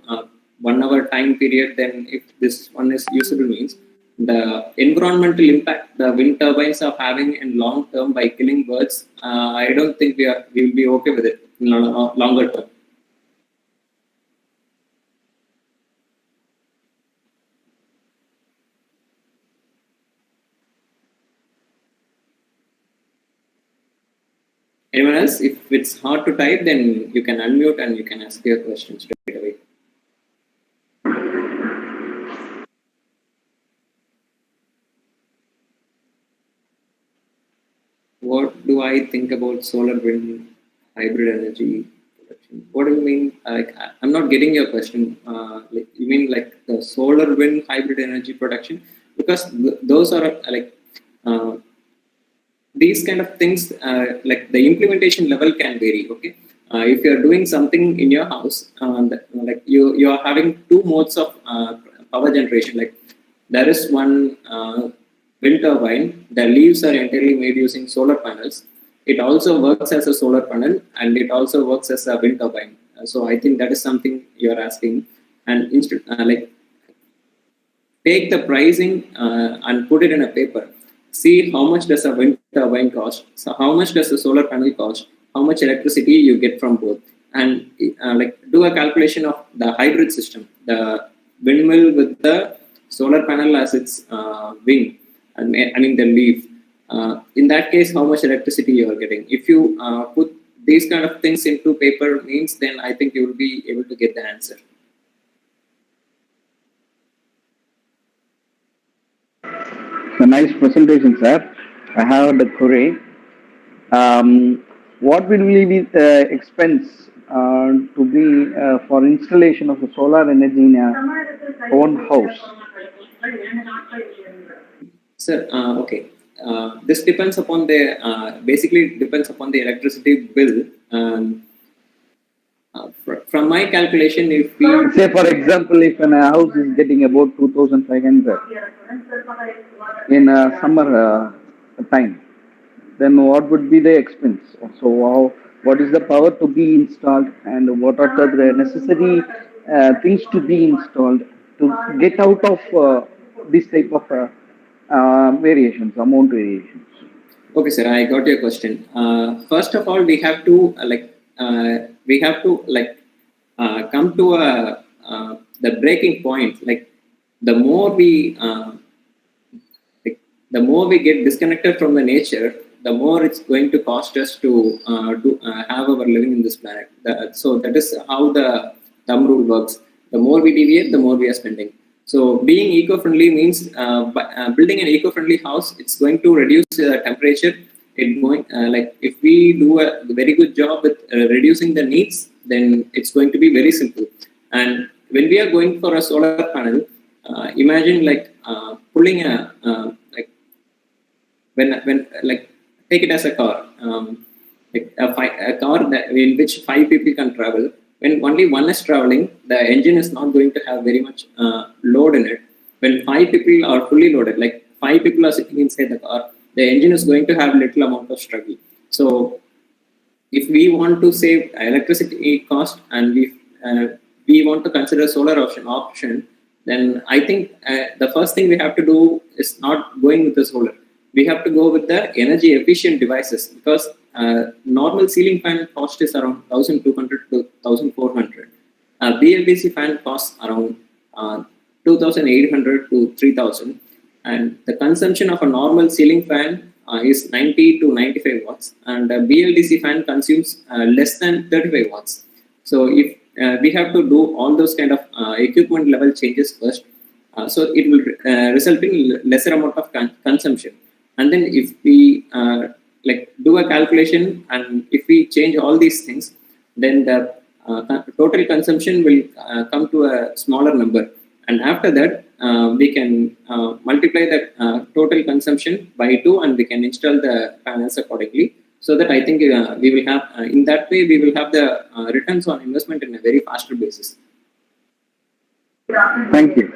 1 hour time period, then if this one is usable means the environmental impact the wind turbines are having in long term by killing birds, I don't think we will be okay with it in longer term. Anyone else? If it's hard to type, then you can unmute and you can ask your question straight away. What do I think about solar wind hybrid energy production? What do you mean? I'm not getting your question. Like, you mean like the solar wind hybrid energy production? Because those are these kind of things, like the implementation level can vary. Okay, if you are doing something in your house, like you are having two modes of power generation. Like there is one wind turbine. The leaves are entirely made using solar panels. It also works as a solar panel and it also works as a wind turbine. So I think that is something you are asking. And instead, like take the pricing and put it in a paper. See how much does a wind turbine cost. So how much does a solar panel cost? How much electricity you get from both, and like do a calculation of the hybrid system, the windmill with the solar panel as its wing. I mean the leaf. In that case, how much electricity you are getting. If you put these kind of things into paper means, then I think you will be able to get the answer. It's a nice presentation, sir. I have the query. What will be the expense to be for installation of the solar energy in our own house? Sir, okay. This depends upon the basically depends upon the electricity bill. From my calculation, if we say, for example, if a house is getting about 2,500 in summer time, then what would be the expense? So, what is the power to be installed, and what are the necessary things to be installed to get out of this type of variations, amount variations? Okay, sir, I got your question. First of all, we have to come to the breaking point. Like the more we get disconnected from the nature, the more it's going to cost us to have our living in this planet. So that is how the thumb rule works. The more we deviate, the more we are spending. So being eco-friendly means building an eco-friendly house. It's going to reduce temperature. Like if we do a very good job with reducing the needs, then it's going to be very simple. And when we are going for a solar panel, imagine like pulling a like when like take it as a car, like a car in which 5 people can travel. When only one is traveling, the engine is not going to have very much load in it. When 5 people are fully loaded, like 5 people are sitting inside the car, the engine is going to have little amount of struggle. So if we want to save electricity cost and we want to consider solar option, then I think the first thing we have to do is not going with the solar. We have to go with the energy efficient devices, because normal ceiling fan cost is around 1,200 to 1,400. BLDC fan costs around 2,800 to 3,000. And the consumption of a normal ceiling fan is 90 to 95 watts, and a BLDC fan consumes less than 35 watts. So if we have to do all those kind of equipment level changes first, so it will result in lesser amount of consumption. And then if we like do a calculation and if we change all these things, then the total consumption will come to a smaller number. And after that, we can multiply the total consumption by 2 and we can install the panels accordingly. So that I think we will have, in that way, we will have the returns on investment in a very faster basis. Thank you.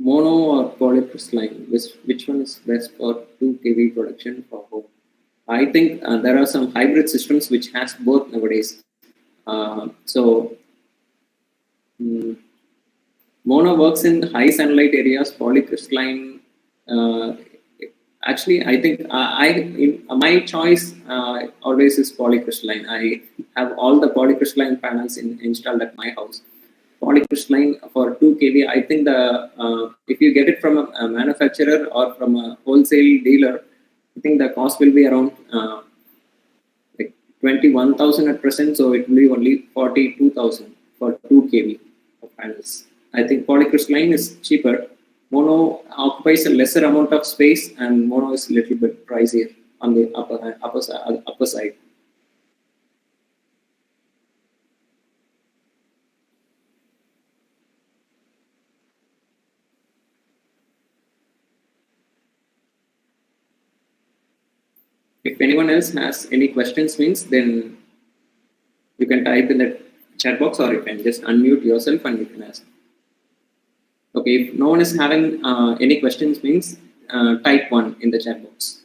Mono or polycrystalline, which one is best for 2 kV production for home? I think there are some hybrid systems which has both nowadays. Mono works in high sunlight areas. Polycrystalline, actually, I think my choice always is polycrystalline. I have all the polycrystalline panels installed at my house. Polycrystalline for 2 kV, I think if you get it from a manufacturer or from a wholesale dealer, think the cost will be around like 21,000 at present, so it will be only 42,000 for 2 kV of panels. I think polycrystalline is cheaper. Mono occupies a lesser amount of space, and mono is a little bit pricier on the upper side. If anyone else has any questions, then you can type in the chat box, or you can just unmute yourself and you can ask. Okay, if no one is having any questions, type 1 in the chat box.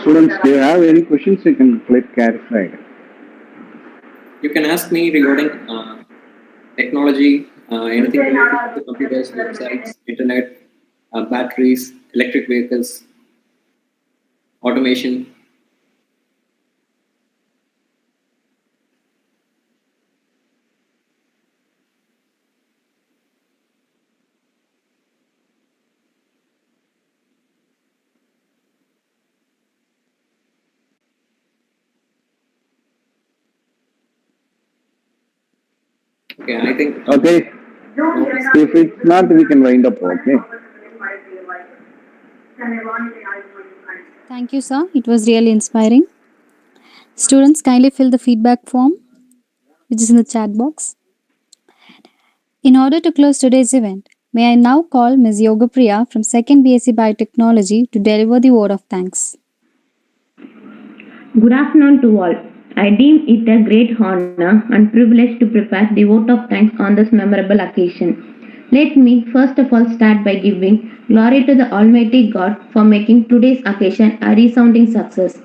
Students, do you have any questions? You can click clarified. You can ask me regarding technology, anything related to computers, websites, internet, batteries, electric vehicles, automation. Okay, I think. Okay. If it's not, we can wind up. Okay. Thank you, sir. It was really inspiring. Students, kindly fill the feedback form, which is in the chat box. In order to close today's event, may I now call Ms. Yoga Priya from 2nd BSc Biotechnology to deliver the word of thanks. Good afternoon to all. I deem it a great honor and privilege to prepare the vote of thanks on this memorable occasion. Let me first of all start by giving glory to the Almighty God for making today's occasion a resounding success.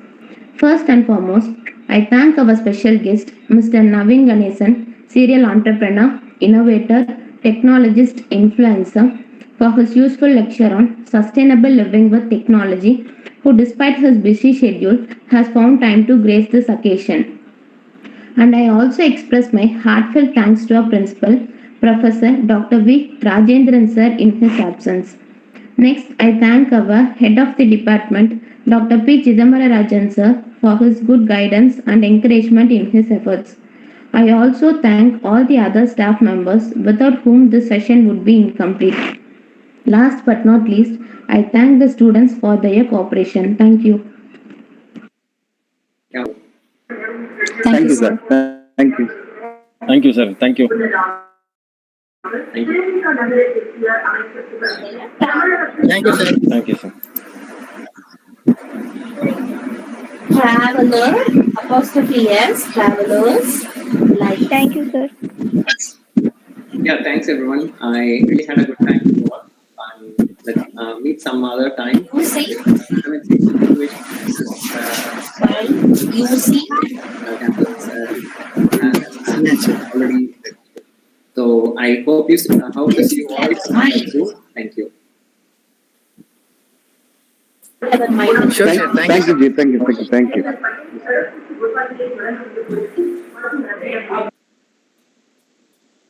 First and foremost, I thank our special guest, Mr. Naveen Ganesan, serial entrepreneur, innovator, technologist, influencer, for his useful lecture on sustainable living with technology, who despite his busy schedule has found time to grace this occasion. And I also express my heartfelt thanks to our principal, Professor Dr. V. Rajendran sir in his absence. Next, I thank our head of the department, Dr. P. Chidamara sir, for his good guidance and encouragement in his efforts. I also thank all the other staff members without whom this session would be incomplete. Last but not least, I thank the students for their cooperation. Thank you. Yeah. Thank you, sir. Thank you. Thank you, sir. Thank you. Thank you. Thank you, sir. Thank you, sir. Traveler, apostrophe S, travelers. Thank you, sir. Yeah, thanks everyone. I really had a good time to work. Let's meet some other time. You see? You see? Already. So I hope you see how this you all. Thank you. Sure, sir. Thank you, Ji. Thank you.